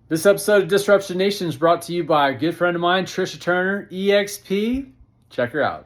This episode of Disruption Nation is brought to you by a good friend of mine, Tricia Turner, EXP. Check her out.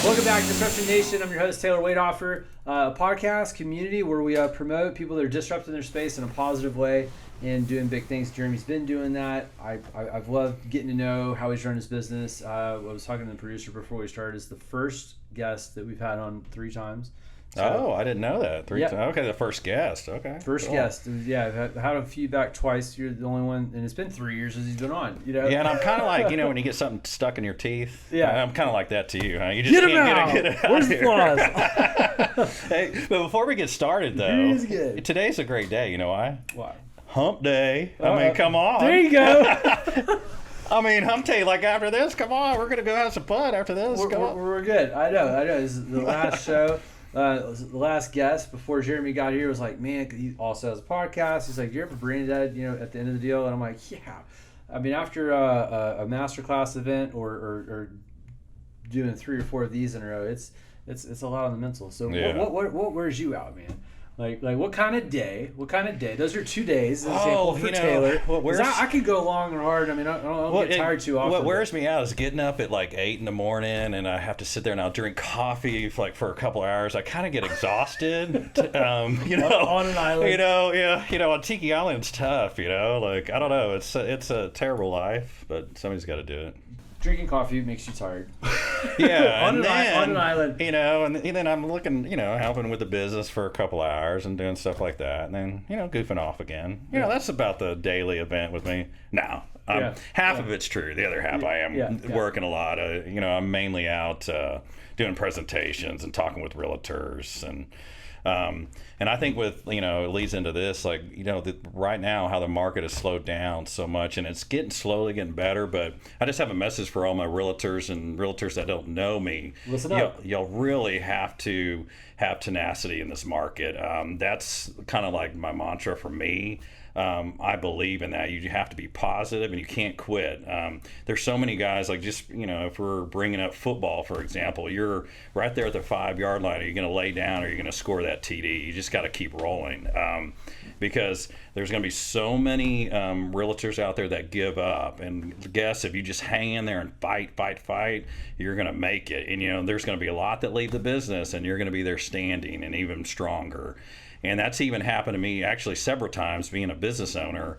Welcome back to Disruption Nation. I'm your host, Taylor Wadehofer. A podcast community where we promote people that are disrupting their space in a positive way and doing big things. Jeremy's been doing that. I've loved getting to know how he's run his business. I was talking to the producer before we started. It's the first guest that we've had on 3 times. So, I didn't know that. Three times. Okay, the first guest. Okay. First guest. Yeah, I've had a few back twice. You're the only one, and it's been 3 years since he's been on. Yeah, and I'm kind of like, when you get something stuck in your teeth. Yeah. I'm kind of like that to you. Huh? You just get can't him get it out. Where's the flaws? Hey, but before we get started, though, today's a great day. You know why? Why? Hump day. I mean, come on. There you go. I mean, hump day. Like after this, come on, we're gonna go have some fun after this. We're good. I know. This is the last show. The last guest before Jeremy got here was like, man, he also has a podcast. He's like, you ever brain dead, at the end of the deal? And I'm like, yeah. I mean, after a masterclass event or doing 3 or 4 of these in a row, it's a lot on the mental. So yeah. what wears you out, man? Like what kind of day? Those are 2 days. For Taylor. I could go long and hard. I mean, I don't get tired too often. What wears me out is getting up at like 8 in the morning, and I have to sit there and I'll drink coffee for a couple hours. I kind of get exhausted. On an island. On Tiki Island, it's tough. Like I don't know. It's a terrible life, but somebody's got to do it. Drinking coffee makes you tired. Yeah, on an island. And then I'm looking, helping with the business for a couple hours and doing stuff like that, and then goofing off again. That's about the daily event with me. Now, half of it's true. The other half, I am working a lot. I'm mainly out doing presentations and talking with realtors and I think with, it leads into this, right now how the market has slowed down so much, and it's slowly getting better, but I just have a message for all my realtors and realtors that don't know me. Listen up. You'll really have to have tenacity in this market. That's kind of like my mantra for me. I believe in that. You have to be positive and you can't quit. There's so many guys, if we're bringing up football, for example, you're right there at the 5-yard line. Are you going to lay down or are you going to score that TD? You just got to keep rolling because there's going to be so many realtors out there that give up. And guess if you just hang in there and fight, you're going to make it. And, there's going to be a lot that leave the business and you're going to be there standing and even stronger. And that's even happened to me actually several times being a business owner.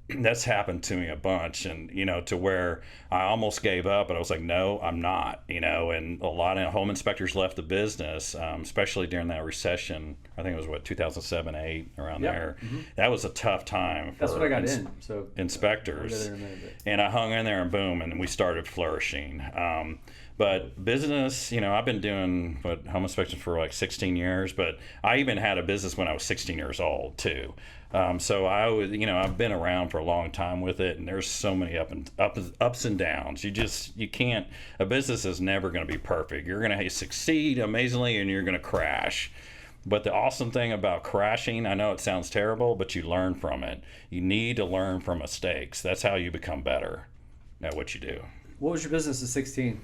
That's happened to me a bunch, and to where I almost gave up, but I was like, no, I'm not, and a lot of home inspectors left the business, especially during that recession. I think it was 2007, 8, around there. Mm-hmm. That was a tough time. That's what I got so inspectors. And I hung in there and boom, and we started flourishing. But business, I've been doing home inspections for 16 years, but I even had a business when I was 16 years old too. So I was, I've been around for a long time with it, and there's so many ups and downs. You can't. A business is never going to be perfect. You're going to succeed amazingly, and you're going to crash. But the awesome thing about crashing, I know it sounds terrible, but you learn from it. You need to learn from mistakes. That's how you become better at what you do. What was your business at 16?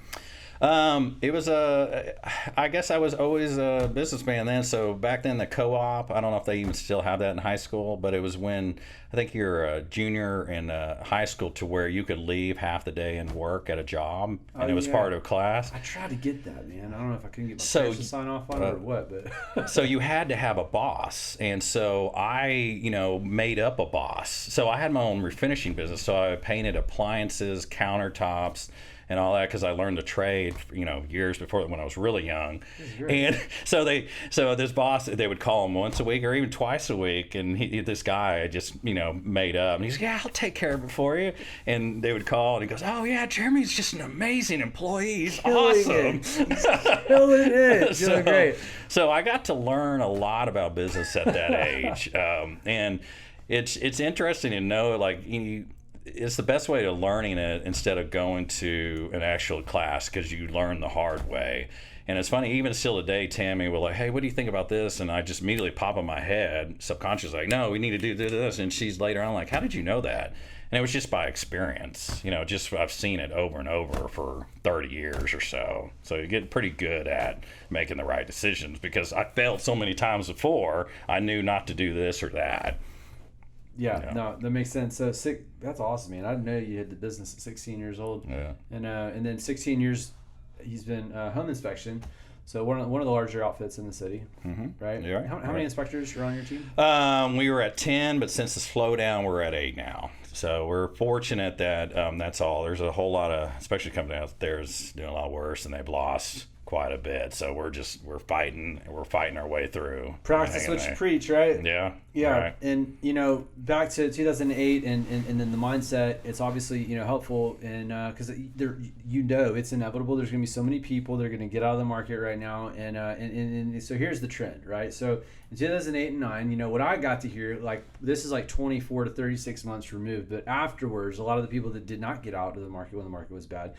It was I guess I was always a businessman then. So back then the co-op, I don't know if they even still have that in high school, but it was when I think you're a junior in high school to where you could leave half the day and work at a job, and it was part of class. I tried to get that, man. I don't know if I couldn't get my parents to sign off on it or what, but so you had to have a boss, and so I, made up a boss. So I had my own refinishing business, so I painted appliances, countertops, and all that because I learned the trade, years before when I was really young. And so this boss, they would call him once a week or even twice a week, and this guy I just made up, and he's like, yeah, I'll take care of it for you. And they would call, and he goes, oh yeah, Jeremy's just an amazing employee. He's awesome. He's killing it. Doing great. So I got to learn a lot about business at that age, and it's interesting to know it's the best way to learning it instead of going to an actual class because you learn the hard way. And it's funny, even still today, Tammy will like, hey, what do you think about this? And I just immediately pop in my head, subconsciously, like, no, we need to do this. And she's later on like, how did you know that? And it was just by experience, just I've seen it over and over for 30 years or so. So you get pretty good at making the right decisions, because I failed so many times before. I knew not to do this or that. Yeah, no, that makes sense. So that's awesome, man. I didn't know you had the business at 16 years old. Yeah. And then 16 years, he's been home inspection. So one of the larger outfits in the city, right? Yeah. How many inspectors are on your team? We were at 10, but since the slowdown, we're at 8 now. So we're fortunate that that's all. There's a whole lot of, especially company out there is doing a lot worse, and they've lost quite a bit. So we're fighting our way through. Practice what you preach, right? Yeah. Right. And back to 2008 and then the mindset, it's obviously helpful, and because it's inevitable. There's going to be so many people that are going to get out of the market right now, and so here's the trend, right? So in 2008 and 9, what I got to hear, like, this is like 24 to 36 months removed, but afterwards, a lot of the people that did not get out of the market when the market was bad,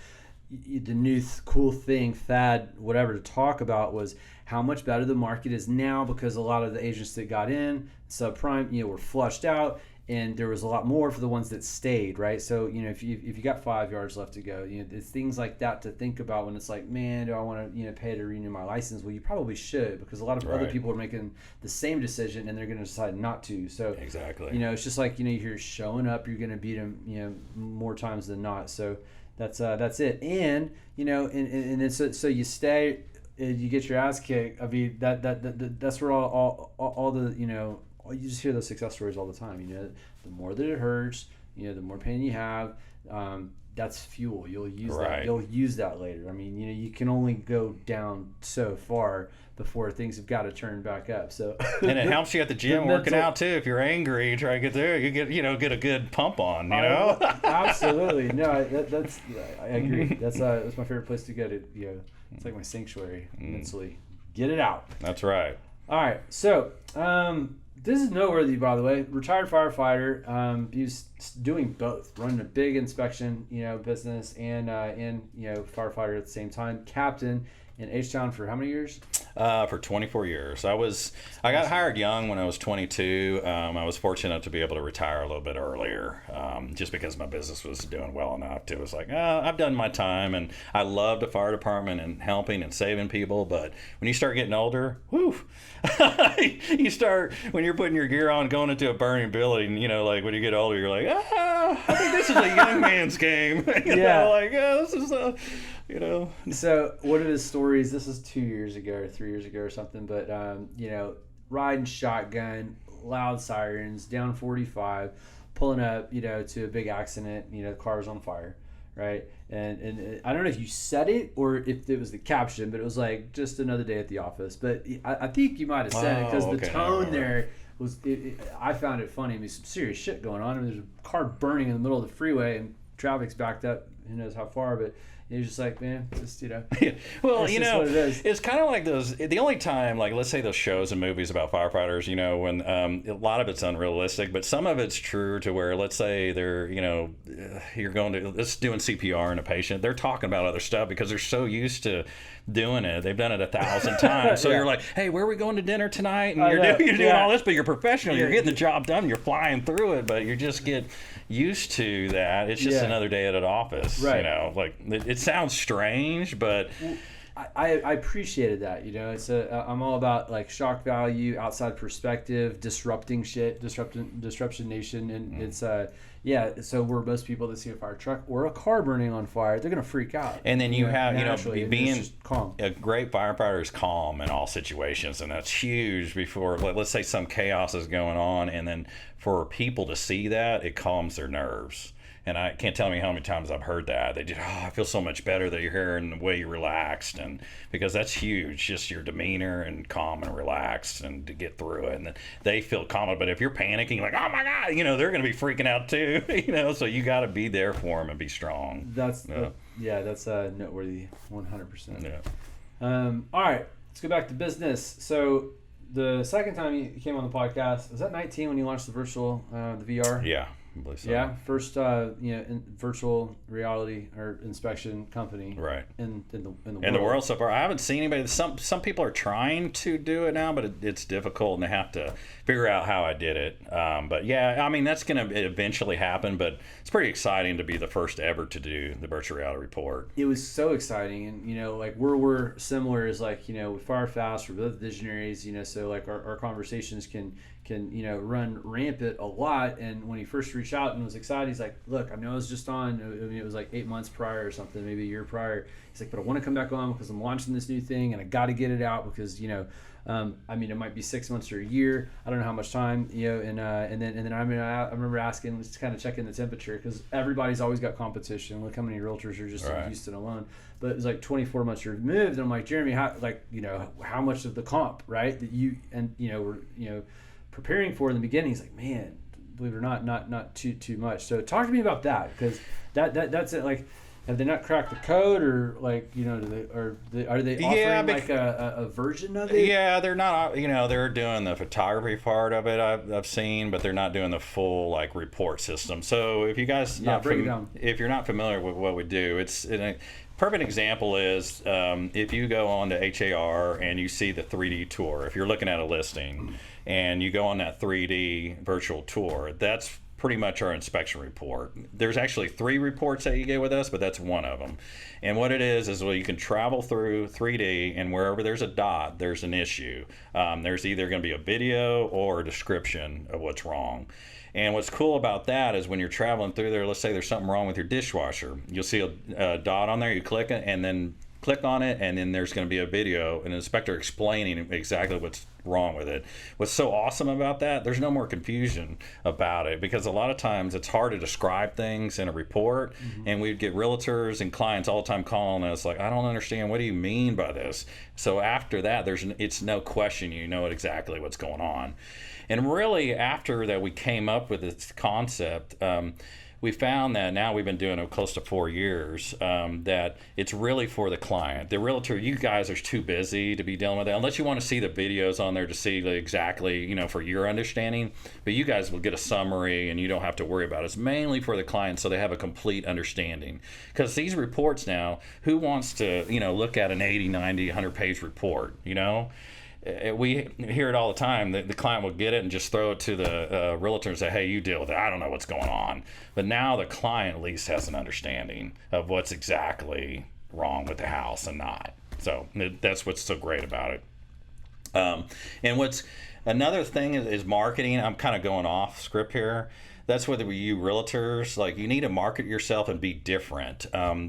the new cool thing, fad, whatever, to talk about was how much better the market is now, because a lot of the agents that got in subprime, were flushed out, and there was a lot more for the ones that stayed, right? So if you got 5 yards left to go, it's things like that to think about when it's like, man, do I want to pay to renew my license? Well, you probably should, because a lot of other people are making the same decision, and they're going to decide not to. So exactly, it's just like you're showing up, you're going to beat them, more times than not. So that's it. And and then so you stay, you get your ass kicked. I mean that's where all the you just hear those success stories all the time. The more that it hurts, the more pain you have. That's fuel. You'll use that. You'll use that later. I mean, you can only go down so far before things have got to turn back up. So and it helps you at the gym working out too. If you're angry, you try to get there, you get a good pump on. Absolutely. No, I agree. That's my favorite place to go to. It's like my sanctuary mentally. Get it out. That's right. All right. So this is noteworthy, by the way. Retired firefighter. He was doing both, running a big inspection, business, and firefighter at the same time. Captain in H-Town for how many years? For 24 years. I got hired young when I was 22. I was fortunate to be able to retire a little bit earlier, just because my business was doing well enough. It was like, I've done my time, and I love the fire department and helping and saving people. But when you start getting older, you start, when you're putting your gear on, going into a burning building, like when you get older, you're like, I think this is a young man's game. This is a... So one of his stories, this is 2 years ago or 3 years ago or something, but riding shotgun, loud sirens, down 45, pulling up, to a big accident, the car's on fire, right? And I don't know if you said it or if it was the caption, but it was like, just another day at the office. But I think you might have said it, because the tone there was, I found it funny. I mean, some serious shit going on. I mean, there's a car burning in the middle of the freeway and traffic's backed up, who knows how far, but he's just like, man, just, Well, what it is. It's kind of like the only time, like, let's say those shows and movies about firefighters, when a lot of it's unrealistic, but some of it's true, to where, let's say they're, you're going to, let's doing CPR on a patient, they're talking about other stuff because they're so used to doing it. They've done it 1,000 times. So you're like, hey, where are we going to dinner tonight? And you're doing all this, but you're professional. You're getting the job done. You're flying through it, but you just get used to that. It's just another day at an office. Right. Like it sounds strange, but I appreciated that. It's I'm all about like shock value, outside perspective, disrupting shit, disruption nation, and it's so where most people that see a fire truck or a car burning on fire, they're gonna freak out. And then you have being calm. A great firefighter is calm in all situations, and that's huge. Before, let's say some chaos is going on, and then for people to see that, it calms their nerves. And I can't tell you how many times I've heard that. They just, I feel so much better that you're here and the way you're relaxed. And because that's huge, just your demeanor and calm and relaxed and to get through it. And then they feel calm. But if you're panicking, like, oh my God, they're going to be freaking out too. So you got to be there for them and be strong. That's noteworthy, 100%. Yeah. All right, let's go back to business. So the second time you came on the podcast, was that 19 when you launched the virtual, the VR? Yeah. I believe so. Yeah, first virtual reality or inspection company, Right. in the In the world so far. I haven't seen anybody. Some people are trying to do it now, but it's difficult, and they have to figure out how I did it. But yeah, I mean that's going to eventually happen. But it's pretty exciting to be the first ever to do the virtual reality report. It was so exciting, and like we're similar is like we fire fast, we're both visionaries, so like our conversations can run rampant a lot. And when he first reached out and was excited, he's like, look, I know I was just on, I mean, it was like 8 months prior or something, maybe a year prior. He's like, but I want to come back on because I'm launching this new thing and I got to get it out because I mean, it might be 6 months or a year. I don't know how much time, and then I remember asking, just kind of checking the temperature because everybody's always got competition. Look how many realtors are just in Houston alone. But it was like 24 months removed, and I'm like, Jeremy, how much of the comp, right? That you were preparing for in the beginning. He's like, man, believe it or not too much. So talk to me about that because that's it. Like, have they not cracked the code, or like are they offering like a version of it? Yeah, they're not. They're doing the photography part of it. I've seen, but they're not doing the full like report system. So if you guys if you're not familiar with what we do, it's a perfect example is if you go on to HAR and you see the 3D tour. If you're looking at a listing and you go on that 3D virtual tour, that's pretty much our inspection report. There's actually 3 reports that you get with us, but that's one of them. And what it is well, you can travel through 3D, and wherever there's a dot, there's an issue. There's either going to be a video or a description of what's wrong. And what's cool about that is when you're traveling through there, let's say there's something wrong with your dishwasher. You'll see a dot on there, you click it, and then click on it, and then there's going to be a video, an inspector explaining exactly what's wrong with it. What's so awesome about that, there's no more confusion about it, because a lot of times it's hard to describe things in a report, and we'd get realtors and clients all the time calling us like, I don't understand, what do you mean by this? So after that, it's no question, you know exactly what's going on. And really, after that we came up with this concept, we found that now we've been doing it close to 4 years, that it's really for the client. The realtor, you guys are too busy to be dealing with it, unless you want to see the videos on there to see exactly, for your understanding. But you guys will get a summary and you don't have to worry about it. It's mainly for the client so they have a complete understanding. Because these reports now, who wants to, look at an 80, 90, 100-page report, We hear it all the time. The client will get it and just throw it to the realtor and say, hey, you deal with it. I don't know what's going on. But now the client at least has an understanding of what's exactly wrong with the house and not. So that's what's so great about it. And what's another thing is marketing. I'm kind of going off script here. That's whether you realtors, like, you need to market yourself and be different.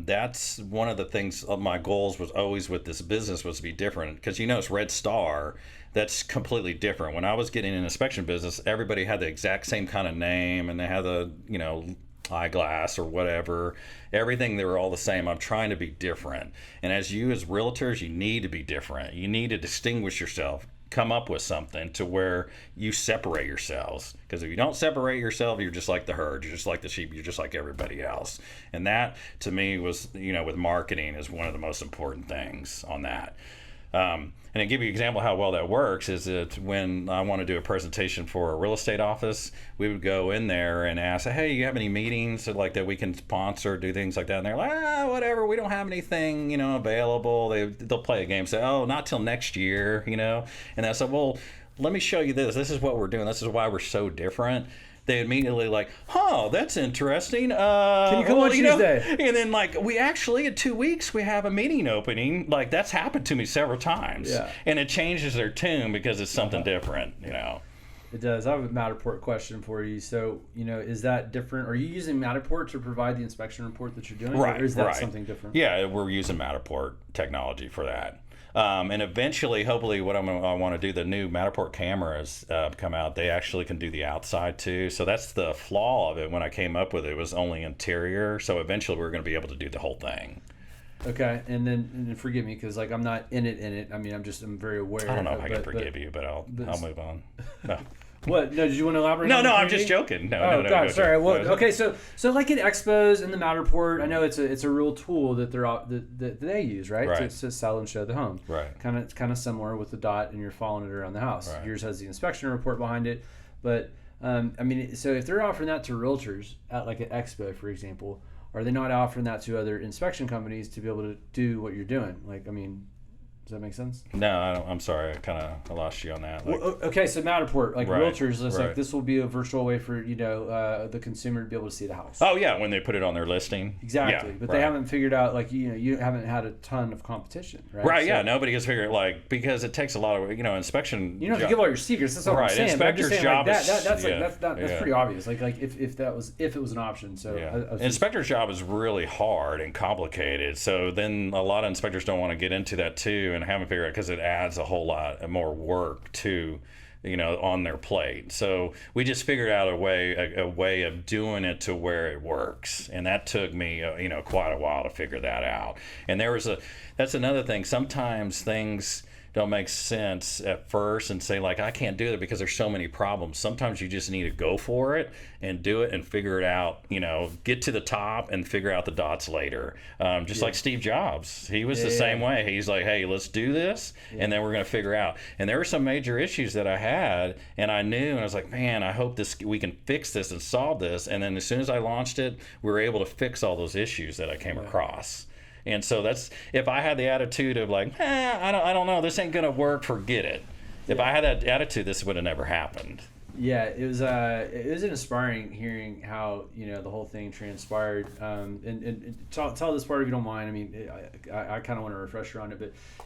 That's one of the things of my goals was always with this business was to be different, because it's Red Star, that's completely different. When I was getting an inspection business, everybody had the exact same kind of name, and they had the eyeglass or whatever, everything, they were all the same. I'm trying to be different, and as realtors, you need to be different. You need to distinguish yourself, come up with something to where you separate yourselves, because if you don't separate yourself, you're just like the herd, you're just like the sheep, you're just like everybody else. And that to me was, with marketing, is one of the most important things on that. And to give you an example of how well that works is that when I want to do a presentation for a real estate office, we would go in there and ask, hey, you have any meetings like that we can sponsor, do things like that? And they're like, whatever, we don't have anything, available. They'll play a game, say, oh, not till next year, And I said, well, let me show you this. This is what we're doing. This is why we're so different. They immediately like, oh, that's interesting. Can you come on Tuesday? And then we actually in 2 weeks we have a meeting opening. Like, that's happened to me several times. Yeah. And it changes their tune because it's something different, It does. I have a Matterport question for you. So, is that different? Are you using Matterport to provide the inspection report that you're doing? Right. Or is that something different? Yeah, we're using Matterport technology for that. And eventually, hopefully, what I want to do, the new Matterport cameras come out. They actually can do the outside too. So that's the flaw of it. When I came up with it, it was only interior. So eventually, we're going to be able to do the whole thing. Okay, and then forgive me because I'm not in it. I mean, I'm very aware. I don't know if I can forgive you, but I'll move on. No. What? No, did you want to elaborate? No, I'm just joking. No, God, sorry. Well, okay, so like in Expos and the Matterport, I know it's a real tool that that they use, right? To sell and show the home. Right. Kind of similar with the dot, and you're following it around the house. Right. Yours has the inspection report behind it, but I mean, so if they're offering that to realtors at like an expo, for example, are they not offering that to other inspection companies to be able to do what you're doing? Like, I mean, does that make sense? No, I don't, I'm sorry. I lost you on that. Like, Well, okay, so Matterport, like Right, realtors, it's right. like this will be a virtual way for the consumer to be able to see the house. oh yeah, when they put it on their listing. Exactly, Yeah, but right. they haven't figured out like you haven't had a ton of competition, right? Right, So yeah, nobody has figured like because it takes a lot of inspection. you don't have to give all your secrets. That's all Right, I'm saying. But I'm just inspector's saying, job like, is- that's yeah, like that's yeah. pretty obvious. Like if it was an option. So Yeah. I was just- Inspector's job is really hard and complicated. So then a lot of inspectors don't want to get into that too and haven't figured out because it adds a whole lot more work to, on their plate. So we just figured out a way of doing it to where it works. And that took me, quite a while to figure that out. And that's another thing. Sometimes things don't make sense at first and say like I can't do it because there's so many problems. Sometimes you just need to go for it and do it and figure it out, get to the top and figure out the dots later. Just like Steve Jobs, he was the same way. He's like, hey, let's do this and then we're going to figure out. And there were some major issues that I had and I knew and I was like, man, I hope we can fix this and solve this. And then as soon as I launched it, we were able to fix all those issues that I came across. And so that's, if I had the attitude of like, I don't know, this ain't gonna work, forget it. If I had that attitude, this would have never happened. Yeah, it was inspiring hearing how the whole thing transpired. And tell this part if you don't mind. I mean, I kind of want to refresh you on it,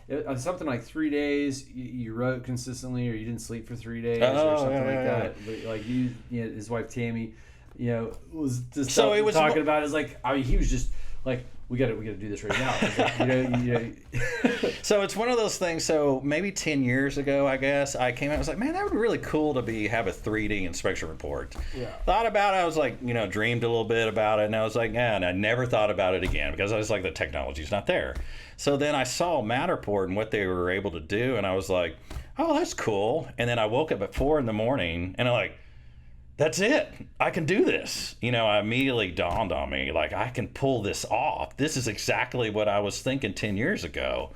but something like 3 days you wrote consistently, or you didn't sleep for 3 days, or something like that. But like his wife Tammy, was just So it was talking about it. It's like he was just like, we got to do this right now. So it's one of those things. So maybe 10 years ago, I guess, I came out and was like, man, that would be really cool to have a 3D inspection report. Yeah. Thought about it. I was like, dreamed a little bit about it. And I was like, and I never thought about it again because I was like, the technology's not there. So then I saw Matterport and what they were able to do. And I was like, oh, that's cool. And then I woke up at 4 a.m. and I'm like, that's it. I can do this. It immediately dawned on me, like, I can pull this off. This is exactly what I was thinking 10 years ago.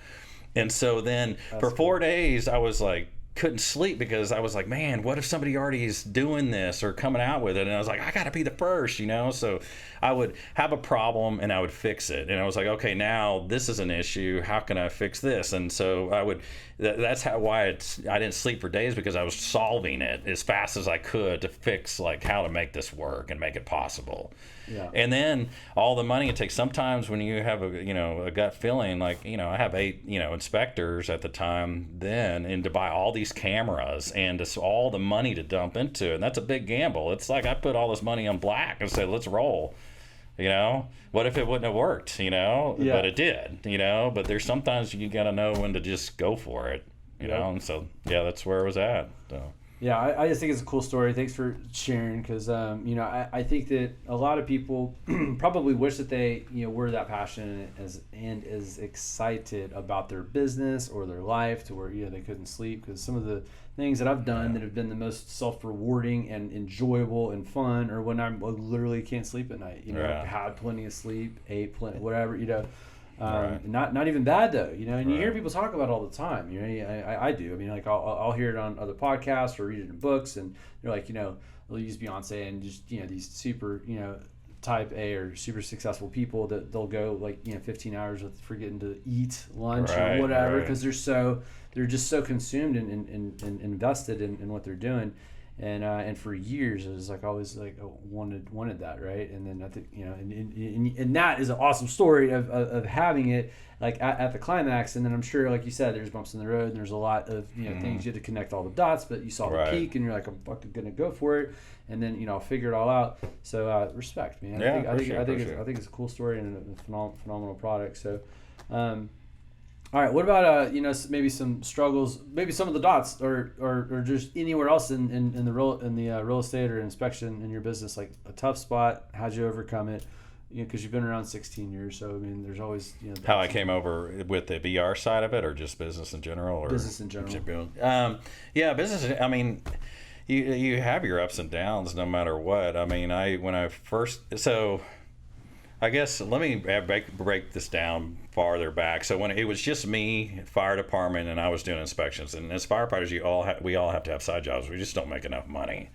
And so then for 4 days, I was like, couldn't sleep because I was like, man, what if somebody already is doing this or coming out with it? And I was like, I got to be the first, So I would have a problem and I would fix it. And I was like, okay, now this is an issue. How can I fix this? And so I would, that's why I didn't sleep for days, because I was solving it as fast as I could to fix like how to make this work and make it possible. Yeah. And then all the money it takes. Sometimes when you have a gut feeling, like, I have 8, inspectors at the time then, and to buy all these cameras and just all the money to dump into it. And that's a big gamble. It's like I put all this money on black and said, let's roll. What if it wouldn't have worked, Yeah. But it did, but there's sometimes you got to know when to just go for it, know? And so, yeah, that's where it was at. So. Yeah, I just think it's a cool story. Thanks for sharing, because I think that a lot of people probably wish that they were that passionate and as excited about their business or their life to where they couldn't sleep, because some of the things that I've done that have been the most self-rewarding and enjoyable and fun, or when I literally can't sleep at night, had plenty of sleep, ate plenty, whatever, Right. Not even bad though, and you hear people talk about it all the time. I do. I mean, like I'll hear it on other podcasts or read it in books, and they're like, they'll use Beyonce and just these super type A or super successful people that they'll go like 15 hours with forgetting to eat lunch or whatever, because they're just so consumed and invested in what they're doing. And for years it was like always like wanted that, right? And then I think and that is an awesome story of having it like at the climax. And then I'm sure, like you said, there's bumps in the road and there's a lot of things you had to connect all the dots, but you saw the peak and you're like, I'm fucking gonna go for it, and then I'll figure it all out. So respect, man. I think it's a cool story and a phenomenal product. So all right, what about maybe some struggles, maybe some of the dots, or just anywhere else in the real estate or inspection in your business, like a tough spot? How'd you overcome it? Because you've been around 16 years, so I mean, there's always how I came over with the VR side of it, or just business in general, or business in general. Yeah, business. I mean, you have your ups and downs no matter what. I mean, I guess let me break this down farther back. So when it was just me, fire department, and I was doing inspections, and as firefighters, we all have to have side jobs. We just don't make enough money.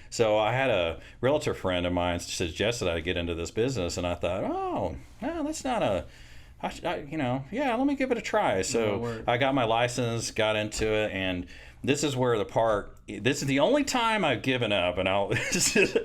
So I had a realtor friend of mine suggested I get into this business, and I thought, oh, no, that's not a, yeah, let me give it a try. So I got my license, got into it, and this is where this is the only time I've given up, and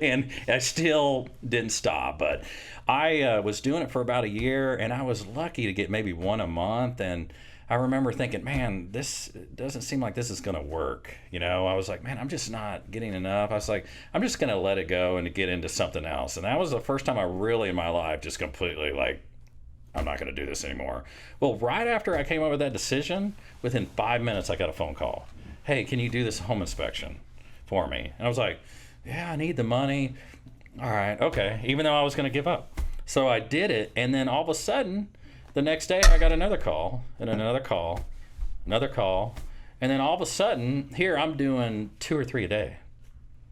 and I still didn't stop. But I was doing it for about a year, and I was lucky to get maybe one a month. And I remember thinking, man, this doesn't seem like this is going to work. I was like, man, I'm just not getting enough. I was like, I'm just going to let it go and get into something else. And that was the first time I really in my life just completely like, I'm not going to do this anymore. Well, right after I came up with that decision, within 5 minutes, I got a phone call. Hey, can you do this home inspection for me? And I was like, yeah, I need the money. All right, okay. Even though I was going to give up. So I did it. And then all of a sudden, the next day I got another call and another call, another call. And then all of a sudden, here I'm doing 2 or 3 a day.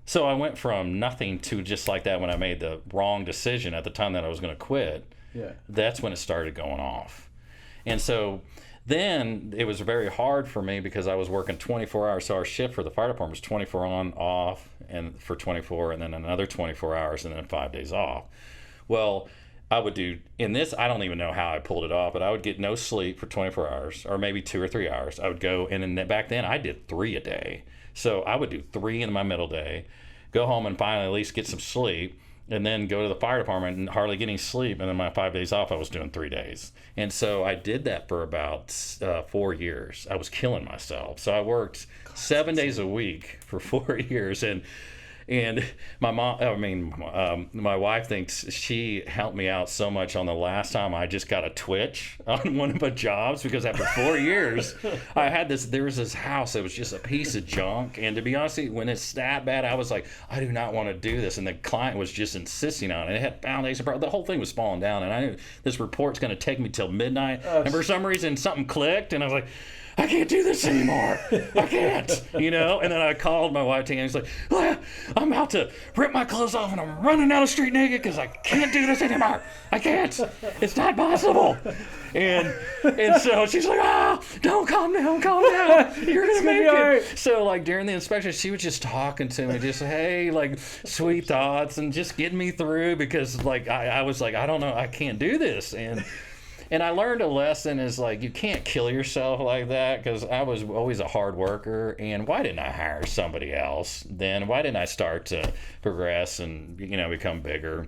So I went from nothing to just like that when I made the wrong decision at the time that I was going to quit. Yeah. That's when it started going off. And so then it was very hard for me because I was working 24 hours. So our shift for the fire department was 24 on, off, and for 24, and then another 24 hours, and then 5 days off. Well, I would do, in this, I don't even know how I pulled it off, but I would get no sleep for 24 hours, or maybe 2 or 3 hours. I would go, and then back then I did 3 a day. So I would do 3 in my middle day, go home and finally at least get some sleep, and then go to the fire department and hardly get any sleep. And then my 5 days off, I was doing 3 days. And so I did that for about 4 years. I was killing myself. So I worked 7 days a week for 4 years. And my wife thinks she helped me out so much on the last time I just got a twitch on one of my jobs, because after 4 years, there was this house that was just a piece of junk. And to be honest, when it's that bad, I was like, I do not want to do this. And the client was just insisting on it. It had foundation, the whole thing was falling down. And I knew this report's going to take me till midnight. And for some reason, something clicked, and I was like, I can't do this anymore. I can't, And then I called my wife, and he's like, I'm about to rip my clothes off, and I'm running down the street naked because I can't do this anymore. I can't. It's not possible. And so she's like, don't calm down. You're going to make it. Right. So like during the inspection, she was just talking to me, just, hey, like sweet thoughts, and just getting me through, because like I was like, I don't know, I can't do this. And I learned a lesson is like, you can't kill yourself like that, because I was always a hard worker. And why didn't I hire somebody else then? Why didn't I start to progress and, become bigger?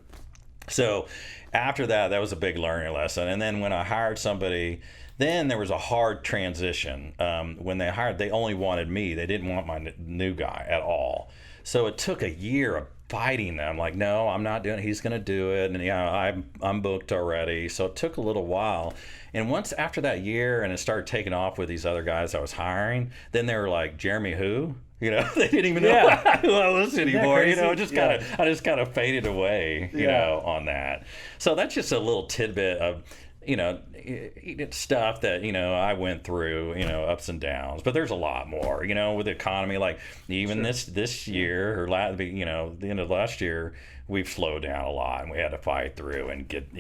So after that was a big learning lesson. And then when I hired somebody, then there was a hard transition. When they hired, they only wanted me. They didn't want my new guy at all. So it took a year of fighting them, like, no, I'm not doing it. He's going to do it. And I'm booked already. So it took a little while. And once after that year, and it started taking off with these other guys I was hiring, then they were like, Jeremy who? They didn't even know who I was anymore. I just kind of faded away, on that. So that's just a little tidbit of, stuff that, I went through, ups and downs. But there's a lot more, with the economy. Like even this year, or the end of last year, we've slowed down a lot, and we had to fight through and get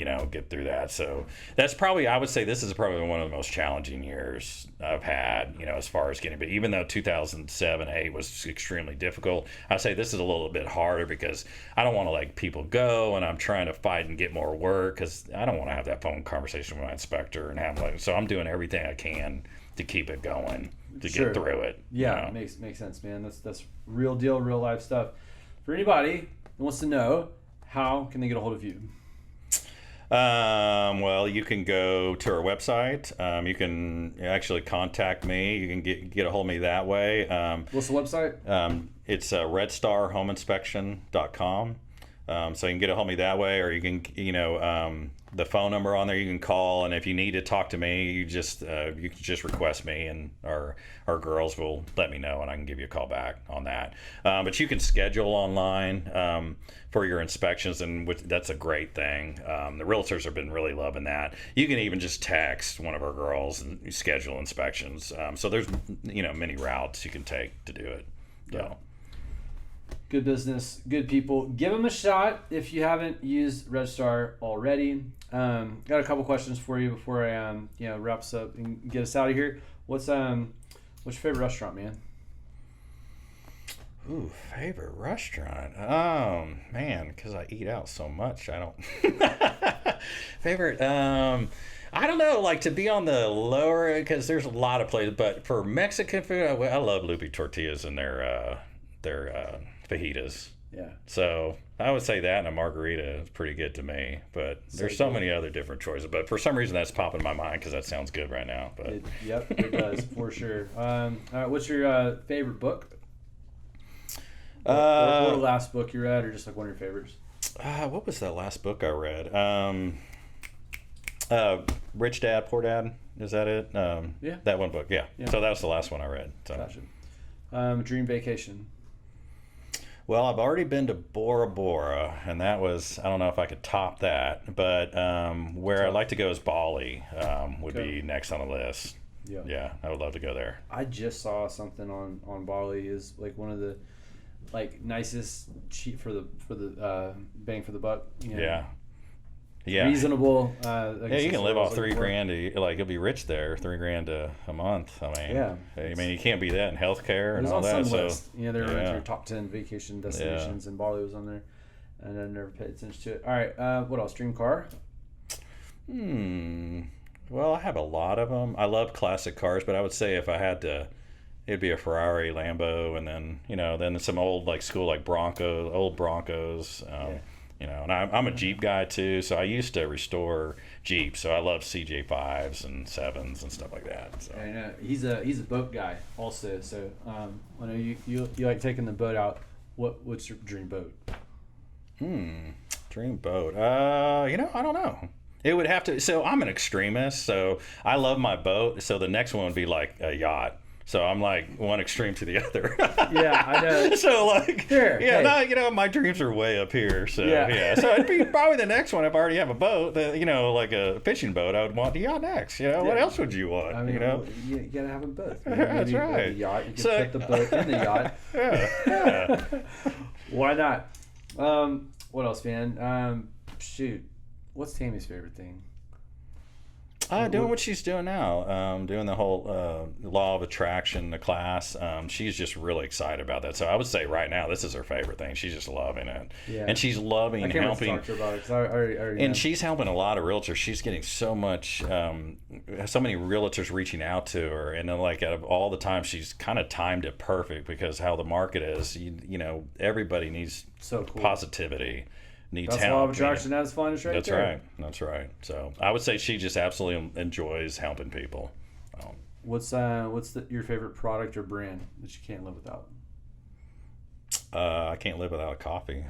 through that. So that's probably, I would say this is probably one of the most challenging years I've had, as far as getting, but even though 2007-8 was extremely difficult, I'd say this is a little bit harder, because I don't want to let people go, and I'm trying to fight and get more work, because I don't want to have that phone conversation with my inspector and have so I'm doing everything I can to keep it going, to get through it. Yeah, makes sense, man. That's real deal, real life stuff. For anybody who wants to know, how can they get a hold of you? Well, you can go to our website. You can actually contact me. You can get a hold of me that way. What's the website? It's redstarhomeinspection.com. So you can get a hold of me that way, or you can, the phone number on there you can call, and if you need to talk to me, you can just request me, and our girls will let me know, and I can give you a call back on that. But you can schedule online for your inspections, and that's a great thing. The realtors have been really loving that. You can even just text one of our girls and schedule inspections. So there's many routes you can take to do it. So. good business, good people. Give them a shot if you haven't used Red Star already. Got a couple questions for you before I wrap us up and get us out of here. What's your favorite restaurant, man? Ooh, favorite restaurant. Man, because I eat out so much, I don't. Favorite. I don't know. Like to be on the lower, because there's a lot of places. But for Mexican food, I love Lupe tortillas and their fajitas. Yeah. So I would say that and a margarita is pretty good to me. But there's so many other different choices. But for some reason, that's popping in my mind because that sounds good right now. But it does for sure. All right, what's your favorite book? Or the last book you read, or just like one of your favorites? What was that last book I read? Rich Dad, Poor Dad. Is that it? Yeah. That one book. Yeah. So that was the last one I read. So. Gotcha. Dream vacation. Well, I've already been to Bora Bora, and that was, I don't know if I could top that, but where I'd like to go is Bali would be next on the list. Yeah, I would love to go there. I just saw something on Bali is like one of the nicest cheap for the bang for the buck. Yeah. Reasonable. You can live off $3,000. You'll be rich there. $3,000 a month. I mean, you can't beat that in healthcare and all that. It was on some list. They were your top 10 vacation destinations, and Bali was on there, and I never paid attention to it. All right, what else? Dream car? Well, I have a lot of them. I love classic cars, but I would say if I had to, it'd be a Ferrari, Lambo, and then some old school Broncos, old Broncos. And I'm a Jeep guy too, so I used to restore Jeeps. So I love CJ5s and 7s and stuff like that. So. I know he's a boat guy also. So I know you like taking the boat out. What's your dream boat? Dream boat. I don't know. It would have to. So I'm an extremist. So I love my boat. So the next one would be like a yacht. So I'm like one extreme to the other. Yeah, I know. So here, my dreams are way up here. So so it'd be probably the next one if I already have a boat. Like a fishing boat, I would want the yacht next. What else would you want? I mean, you gotta have them both. That's right. The yacht, you can put the boat in the yacht. Yeah. Why not? What else, man? Shoot, what's Tammy's favorite thing? Doing what she's doing now, doing the whole law of attraction, the class. She's just really excited about that. So I would say right now, this is her favorite thing. She's just loving it. Yeah. And she's loving I can't helping. Talk to her about it, 'cause I already and know. she's helping a lot of realtors. She's getting so much, so many realtors reaching out to her. And then out of all the time, she's kind of timed it perfect because how the market is, everybody needs positivity. Needs help. Law of attraction at its finest right there. That's right. So I would say she just absolutely enjoys helping people. What's your favorite product or brand that you can't live without? I can't live without coffee.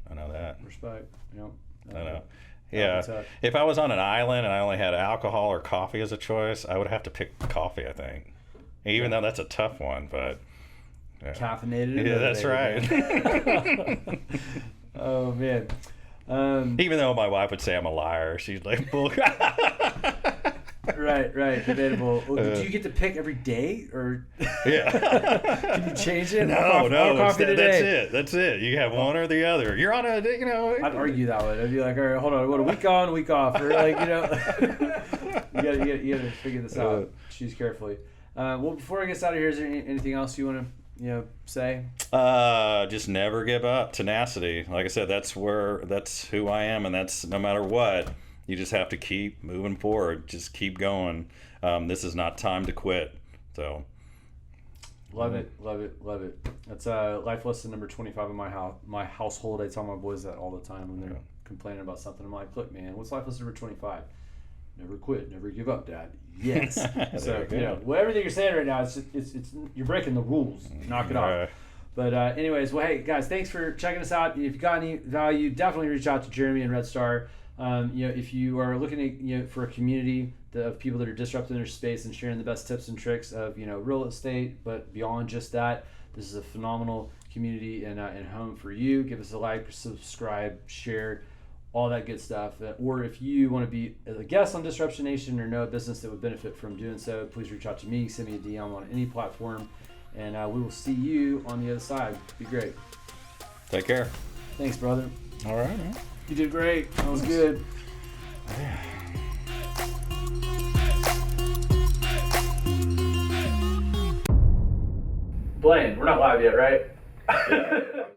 I know that. Respect. Yep. I know. Yeah. If I was on an island and I only had alcohol or coffee as a choice, I would have to pick coffee, I think. Even though that's a tough one, but caffeinated. Yeah, that's right. Oh man. Even though my wife would say I'm a liar, she's like, bull. Right, debatable. Well, do you get to pick every day, or yeah? Can you change it? No, that's it. You have one or the other. You're on a, I'd argue that way. I'd be like, all right, hold on, what, a week on, a week off, or you gotta figure this out. Choose carefully. Well, before I get out of here, is there anything else you want to say? Just never give up. Tenacity. Like I said, that's who I am, and that's no matter what. You just have to keep moving forward. Just keep going. This is not time to quit. So, love it. That's life lesson number 25 in my household. I tell my boys that all the time when they're complaining about something. I'm like, look, man, what's life lesson number 25? Never quit, never give up, Dad. Yes. So everything you're saying right now, it's you're breaking the rules. Knock it off. But anyways, well, hey guys, thanks for checking us out. If you got any value, definitely reach out to Jeremy and Red Star. If you are looking at for a community of people that are disrupting their space and sharing the best tips and tricks of real estate, but beyond just that, this is a phenomenal community and home for you. Give us a like, subscribe, share, all that good stuff. Or if you want to be a guest on Disruption Nation or know a business that would benefit from doing so, please reach out to me. Send me a DM on any platform, and we will see you on the other side. Be great. Take care. Thanks, brother. All right, man. You did great. That was good. Blaine, we're not live yet, right?